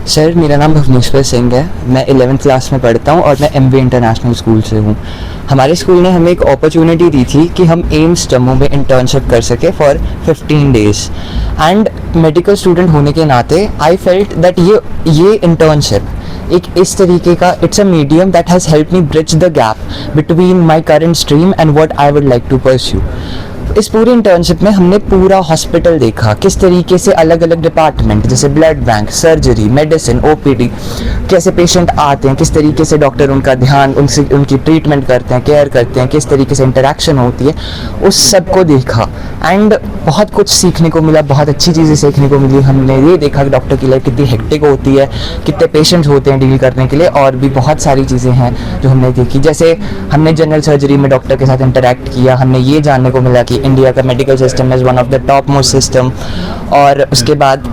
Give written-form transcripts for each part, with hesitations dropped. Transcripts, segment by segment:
Sir, मेरा नाम भुवनेश्वर सिंह है। मैं 11th क्लास में पढ़ता हूँ और मैं MV इंटरनेशनल स्कूल से हूँ। हमारे स्कूल ने हमें एक अपॉर्चुनिटी दी थी कि हम एम्स जम्मू में इंटर्नशिप कर सके for 15 days. And medical student होने के नाते आई फेल्ट दैट ये इंटर्नशिप एक इस तरीके का it's a medium that has help me bridge the gap between my current stream and what I would like to pursue. इस पूरी इंटर्नशिप में हमने पूरा हॉस्पिटल देखा, किस तरीके से अलग अलग डिपार्टमेंट जैसे blood bank, surgery, medicine, OPD, कैसे पेशेंट आते हैं, किस तरीके से डॉक्टर उनका ध्यान उनकी ट्रीटमेंट करते हैं, केयर करते हैं, किस तरीके से इंटरेक्शन होती है, उस सब को देखा। एंड बहुत कुछ सीखने को मिला, बहुत अच्छी चीज़ें सीखने को मिली। हमने ये देखा कि डॉक्टर की लाइफ कितनी हेक्टिक होती है, कितने पेशेंट्स होते हैं डील करने के लिए, और भी बहुत सारी चीज़ें हैं जो हमने देखी। जैसे हमने जनरल सर्जरी में डॉक्टर के साथ इंटरेक्ट किया, हमने ये जानने को मिला कि इंडिया का medical system is one of the top most system. और उसके बाद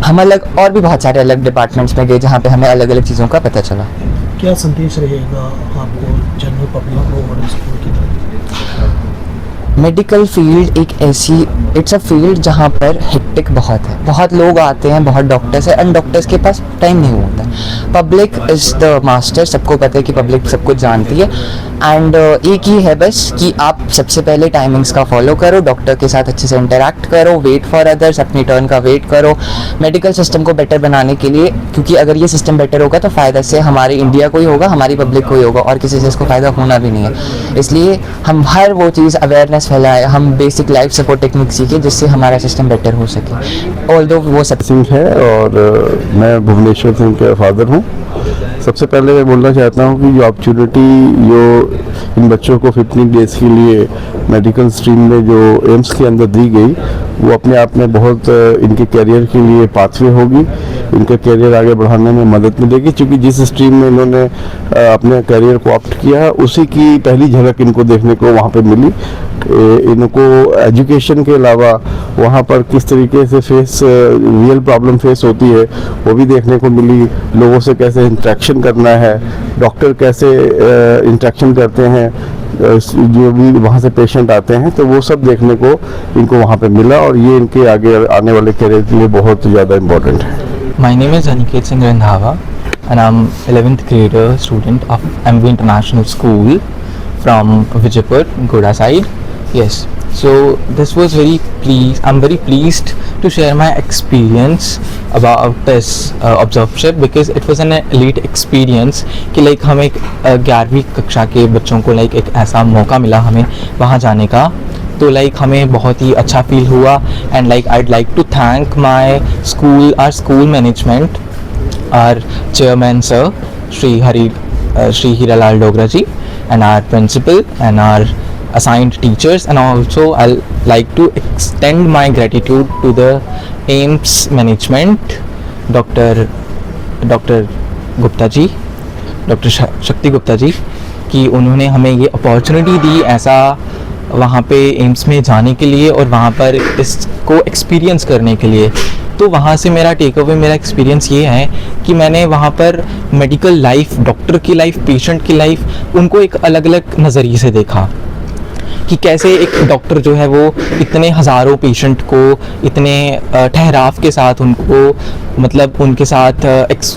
हम अलग और भी बहुत सारे अलग डिपार्टमेंट्स में गए जहाँ पे हमें अलग अलग चीज़ों का पता चला। क्या संदेश रहेगा आपको जनरल पब्लिक को और स्कूल की तरफ? मेडिकल फील्ड एक ऐसी इट्स अ फील्ड जहाँ पर हेक्टिक बहुत है, बहुत लोग आते हैं, बहुत डॉक्टर्स हैं, एंड डॉक्टर्स के पास टाइम नहीं होता। पब्लिक इज़ द मास्टर, सबको पता है कि पब्लिक सब कुछ जानती है। एंड एक ही है बस कि आप सबसे पहले टाइमिंग्स का फॉलो करो, डॉक्टर के साथ अच्छे से इंटरेक्ट करो, वेट फॉर अदर्स, अपनी टर्न का वेट करो मेडिकल सिस्टम को बेटर बनाने के लिए। क्योंकि अगर ये सिस्टम बेटर होगा तो फ़ायदा से हमारे इंडिया को ही होगा, हमारी पब्लिक को ही होगा, और किसी से इसको फ़ायदा होना भी नहीं है। इसलिए हम हर वो चीज़ अवेयरनेस फैलाए, हम बेसिक लाइफ सपोर्ट टेक्निक सीखे जिससे हमारा सिस्टम बेटर हो सके। ऑल्दो वो सब सिंह है और मैं भुवनेश्वर सिंह का फादर हूँ। सबसे पहले मैं बोलना चाहता हूँ कि जो अपॉर्चुनिटी जो इन बच्चों को 15 डेज़ के लिए मेडिकल स्ट्रीम में जो एम्स के अंदर दी गई, वो अपने आप में बहुत इनके करियर के लिए पाथवे होगी, इनका करियर आगे बढ़ाने में मदद मिलेगी। क्योंकि जिस स्ट्रीम में इन्होंने अपने करियर को ऑप्ट किया, उसी की पहली झलक इनको देखने को वहाँ पे मिली। इनको एजुकेशन के अलावा वहाँ पर किस तरीके से रियल प्रॉब्लम फेस होती है वो भी देखने को मिली। लोगों से कैसे इंटरेक्शन करना है, डॉक्टर कैसे इंटरेक्शन करते हैं, जो भी वहाँ से पेशेंट आते हैं, तो वो सब देखने को इनको वहाँ पे मिला, और ये इनके आगे आने वाले करियर के लिए बहुत ज़्यादा इम्पोर्टेंट है। My name is Aniket Singh Randhawa and I'm 11th grader student of MV International School from Vijaypur, Goda side. Yes, so this was I'm very pleased to share my experience about this observership because it was an elite experience कि like हमें 11वीं कक्षा के बच्चों को like एक ऐसा मौका मिला हमें वहाँ जाने का, तो लाइक हमें बहुत ही अच्छा फील हुआ। And like I'd like to thank my school, our school management, our chairman sir Shri Hiralal Dogra ji, and our principal and our assigned teachers, and also I'll like to extend my gratitude to the AIIMS management, Dr. Gupta ji, doctor शक्ति गुप्ता जी, कि उन्होंने हमें ये opportunity दी ऐसा वहाँ पे AIIMS में जाने के लिए और वहाँ पर इसको एक्सपीरियंस करने के लिए। तो वहाँ से मेरा टेक अवे, मेरा एक्सपीरियंस ये है कि मैंने वहाँ पर मेडिकल लाइफ, डॉक्टर की लाइफ, पेशेंट की लाइफ, उनको एक अलग अलग नज़रिए से देखा कि कैसे एक डॉक्टर जो है वो इतने हज़ारों पेशेंट को इतने ठहराव के साथ उनको मतलब उनके साथ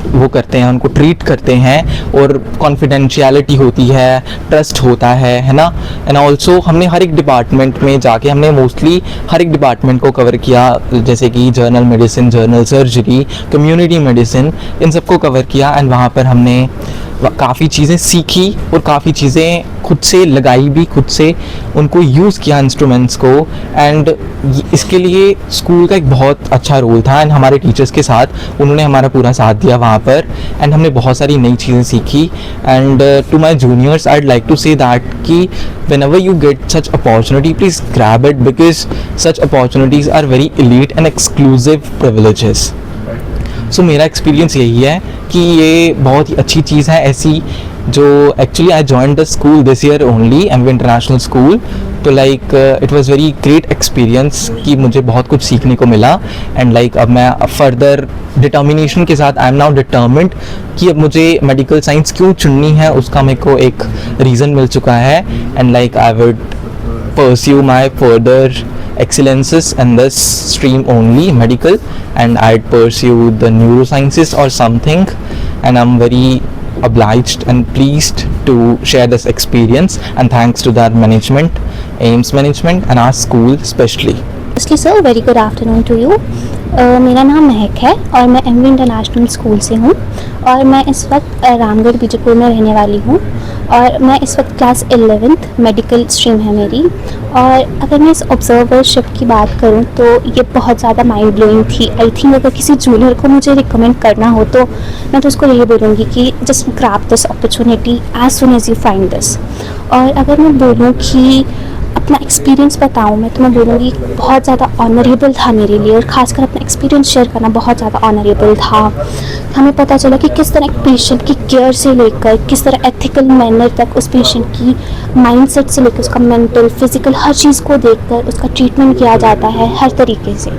वो करते हैं, उनको ट्रीट करते हैं, और कॉन्फिडेंशियलिटी होती है, ट्रस्ट होता है ना। एंड ऑल्सो हमने हर एक डिपार्टमेंट में जाके हमने मोस्टली हर एक डिपार्टमेंट को कवर किया, जैसे कि general medicine, general surgery, community medicine, इन सबको कवर किया। एंड वहाँ पर हमने काफ़ी चीज़ें सीखी और काफ़ी चीज़ें खुद से लगाई भी, खुद से उनको यूज़ किया इंस्ट्रूमेंट्स को। एंड इसके लिए स्कूल का एक बहुत अच्छा रोल था, एंड हमारे टीचर्स के साथ उन्होंने हमारा पूरा साथ दिया वहाँ पर, एंड हमने बहुत सारी नई चीज़ें सीखी। And to my juniors I'd like to say that कि whenever you get such opportunity, please grab it because such opportunities are very elite and exclusive privileges. सो मेरा एक्सपीरियंस यही है कि ये बहुत ही अच्छी चीज़ है ऐसी, जो actually I joined the school this year only, MV international school. तो like it was very great experience कि मुझे बहुत कुछ सीखने को मिला। एंड लाइक अब मैं फर्दर डिटर्मिनेशन के साथ आई एम नाउ डिटर्मिन्ड कि अब मुझे मेडिकल साइंस क्यों चुननी है, उसका मेरे को एक रीज़न मिल चुका है। And like I would pursue my further excellences in this stream only, medical, and I'd pursue the neurosciences or something, and I'm very obliged and pleased to share this experience, and thanks to that management, AIMS management and our school especially. Firstly sir very good afternoon to you. मेरा नाम महक है और मैं MV international school से हूँ और मैं इस वक्त रामगढ़ बीजापुर में रहने वाली हूँ और मैं इस वक्त क्लास 11th मेडिकल स्ट्रीम है मेरी। और अगर मैं इस ऑब्जर्वरशिप की बात करूँ तो ये बहुत ज़्यादा माइंड ब्लोइंग थी। आई थिंक अगर किसी जूनियर को मुझे रिकमेंड करना हो तो मैं तो उसको यही बोलूँगी कि just grab this opportunity as soon as you find this. और अगर मैं बोलूँ कि अपना एक्सपीरियंस बताऊँ मैं तो मैं बोलूँगी बहुत ज़्यादा ऑनरेबल था मेरे लिए, और ख़ासकर अपना एक्सपीरियंस शेयर करना बहुत ज़्यादा ऑनरेबल था। हमें पता चला कि किस तरह एक पेशेंट की केयर से लेकर किस तरह एथिकल मैनर तक उस पेशेंट की माइंडसेट से लेकर उसका मेंटल फिजिकल हर चीज़ को देखकर उसका ट्रीटमेंट किया जाता है हर तरीके से।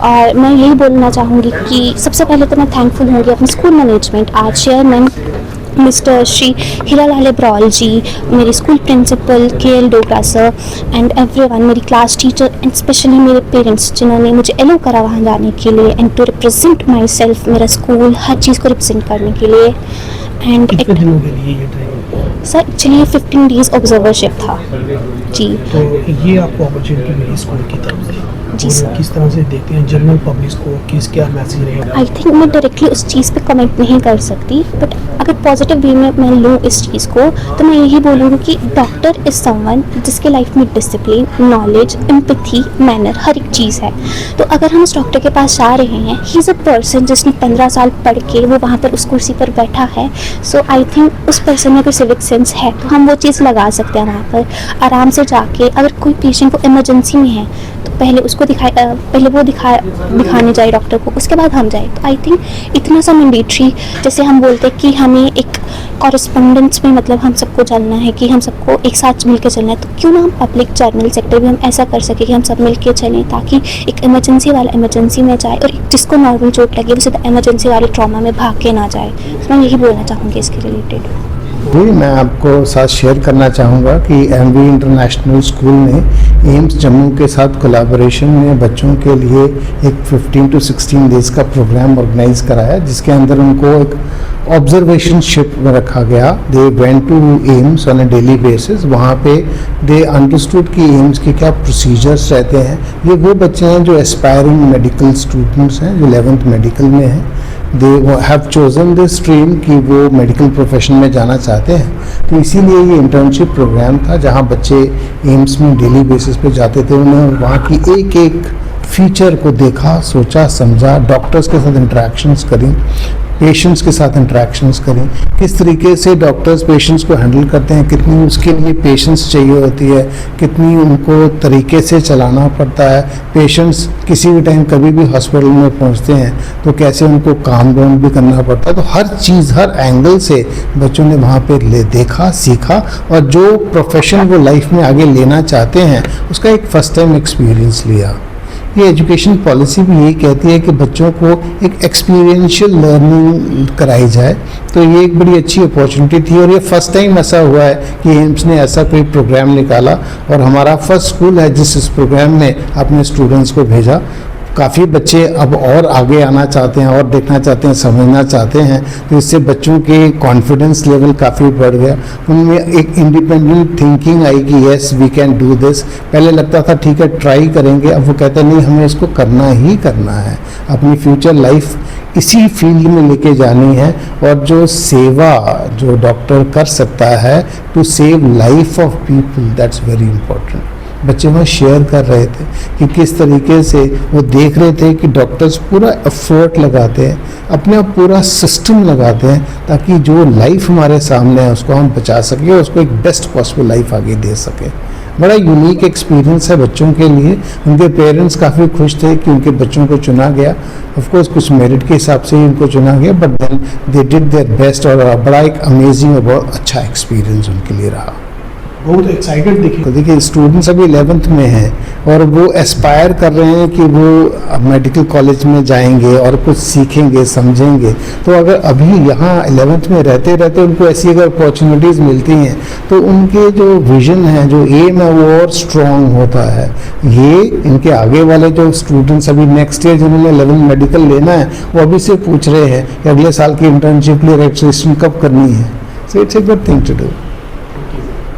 और मैं यही बोलना चाहूँगी कि सबसे पहले तो मैं थैंकफुल होंगी अपने स्कूल मैनेजमेंट, आज चेयरमैन मिस्टर श्री हीरालाल ब्रॉल जी, मेरे school principal KL Dogra sir and everyone, मेरी क्लास टीचर एंड स्पेशली मेरे पेरेंट्स जिन्होंने मुझे एलो करा वहाँ जाने के लिए and to represent myself, मेरा स्कूल हर चीज़ को रिप्रेजेंट करने के लिए। एंड कितने दिनों के लिए ये training? Sir actually 15 days observership था जी। तो ये आपको अपॉर्चुनिटी मिली स्कूल की तरफ से जी सर। किस तरह से देखते हैं जनरल पब्लिक को, किस क्या मैसेज रहेगा? आई थिंक मैं डायरेक्टली उस चीज़ पे कमेंट नहीं कर सकती, बट अगर पॉजिटिव वे में मैं लूँ इस चीज़ को तो मैं यही बोलूँगी कि डॉक्टर इज़ समवन जिसके लाइफ में डिसिप्लिन, नॉलेज, एम्पैथी, मैनर हर एक चीज़ है। तो अगर हम उस डॉक्टर के पास जा रहे हैं, ही इज़ अ पर्सन जिसने 15 साल पढ़ के वो वहाँ पर उस कुर्सी पर बैठा है। सो आई थिंक उस पर्सन में कोई सिविक सेंस है तो हम वो चीज़ लगा सकते हैं वहाँ पर आराम से जाके। अगर कोई पेशेंट को इमरजेंसी में है तो पहले उसको दिखाने जाए डॉक्टर को, उसके बाद हम जाए। तो आई थिंक इतना सा मैंडेटरी, जैसे हम बोलते हैं कि हमें एक कॉरेस्पॉन्डेंस में मतलब हम सबको चलना है कि हम सबको एक साथ मिल के चलना है, तो क्यों ना हम पब्लिक जर्नल सेक्टर भी हम ऐसा कर सकें कि हम सब मिल के चलें, ताकि एक इमरजेंसी वाला इमरजेंसी में जाए और जिसको नॉर्मल चोट लगे वो सीधा इमरजेंसी वाले ट्रॉमा में भाग के ना जाए। तो मैं यही बोलना चाहूँगी इसके रिलेटेड। जी, मैं आपको साथ शेयर करना चाहूँगा कि MV इंटरनेशनल स्कूल ने एम्स जम्मू के साथ कोलैबोरेशन में बच्चों के लिए एक 15 to 16 डेज़ का प्रोग्राम ऑर्गेनाइज कराया, जिसके अंदर उनको एक ऑब्जर्वेशन शिप में रखा गया। They went to AIIMS on a daily basis. वहाँ पे दे अंडरस्टूड कि एम्स के क्या प्रोसीजर्स रहते हैं। ये वो बच्चे हैं जो एस्पायरिंग मेडिकल स्टूडेंट्स हैं, जो 11th मेडिकल में हैं। They have chosen this stream कि वो मेडिकल प्रोफेशन में जाना चाहते हैं, तो इसीलिए ये इंटर्नशिप प्रोग्राम था जहाँ बच्चे एम्स में डेली बेसिस पे जाते थे। उन्होंने वहाँ की एक एक फीचर को देखा, सोचा, समझा, डॉक्टर्स के साथ इंटरेक्शंस करी, पेशेंट्स के साथ इंटरेक्शंस करें, किस तरीके से डॉक्टर्स पेशेंट्स को हैंडल करते हैं, कितनी उसके लिए पेशेंस चाहिए होती है, कितनी उनको तरीके से चलाना पड़ता है। पेशेंट्स किसी भी टाइम कभी भी हॉस्पिटल में पहुंचते हैं तो कैसे उनको काम डाउन भी करना पड़ता है। तो हर चीज़, हर एंगल से बच्चों ने वहाँ पे देखा, सीखा, और जो प्रोफेशन वो लाइफ में आगे लेना चाहते हैं उसका एक फर्स्ट टाइम एक्सपीरियंस लिया। ये एजुकेशन पॉलिसी भी यही कहती है कि बच्चों को एक एक्सपीरियंशियल लर्निंग कराई जाए, तो ये एक बड़ी अच्छी अपॉर्चुनिटी थी। और ये फर्स्ट टाइम ऐसा हुआ है कि एम्स ने ऐसा कोई प्रोग्राम निकाला, और हमारा फर्स्ट स्कूल है जिस इस प्रोग्राम में अपने स्टूडेंट्स को भेजा। काफ़ी बच्चे अब और आगे आना चाहते हैं और देखना चाहते हैं, समझना चाहते हैं, तो इससे बच्चों के कॉन्फिडेंस लेवल काफ़ी बढ़ गया। उनमें एक इंडिपेंडेंट थिंकिंग आई कि yes we can do this. पहले लगता था ठीक है ट्राई करेंगे, अब वो कहते हैं नहीं हमें इसको करना ही करना है, अपनी फ्यूचर लाइफ इसी फील्ड में लेके जानी है। और जो सेवा जो डॉक्टर कर सकता है to save life of people, that's very important. बच्चे वहाँ शेयर कर रहे थे कि किस तरीके से वो देख रहे थे कि डॉक्टर्स पूरा एफर्ट लगाते हैं, अपने आप पूरा सिस्टम लगाते हैं, ताकि जो लाइफ हमारे सामने है उसको हम बचा सकें, उसको एक बेस्ट पॉसिबल लाइफ आगे दे सकें। बड़ा यूनिक एक्सपीरियंस है बच्चों के लिए। उनके पेरेंट्स काफ़ी खुश थे कि उनके बच्चों को चुना गया। ऑफ कोर्स कुछ मेरिट के हिसाब से ही उनको चुना गया, but then they did their best, और बड़ा एक अमेजिंग और बहुत अच्छा एक्सपीरियंस उनके लिए रहा। बहुत एक्साइटेड दिखे। तो देखिए स्टूडेंट्स अभी 11th में हैं और वो एस्पायर कर रहे हैं कि वो मेडिकल कॉलेज में जाएंगे और कुछ सीखेंगे समझेंगे। तो अगर अभी यहाँ 11th में रहते रहते उनको ऐसी अगर अपॉर्चुनिटीज़ मिलती हैं तो उनके जो विजन है, जो एम है, वो और स्ट्रॉन्ग होता है। ये इनके आगे वाले जो स्टूडेंट्स अभी नेक्स्ट ईयर जिन्होंने 11 मेडिकल लेना है वो अभी से पूछ रहे हैं कि अगले साल की इंटर्नशिप के लिए रजिस्ट्रेशन कब करनी है। So it's a good thing to do.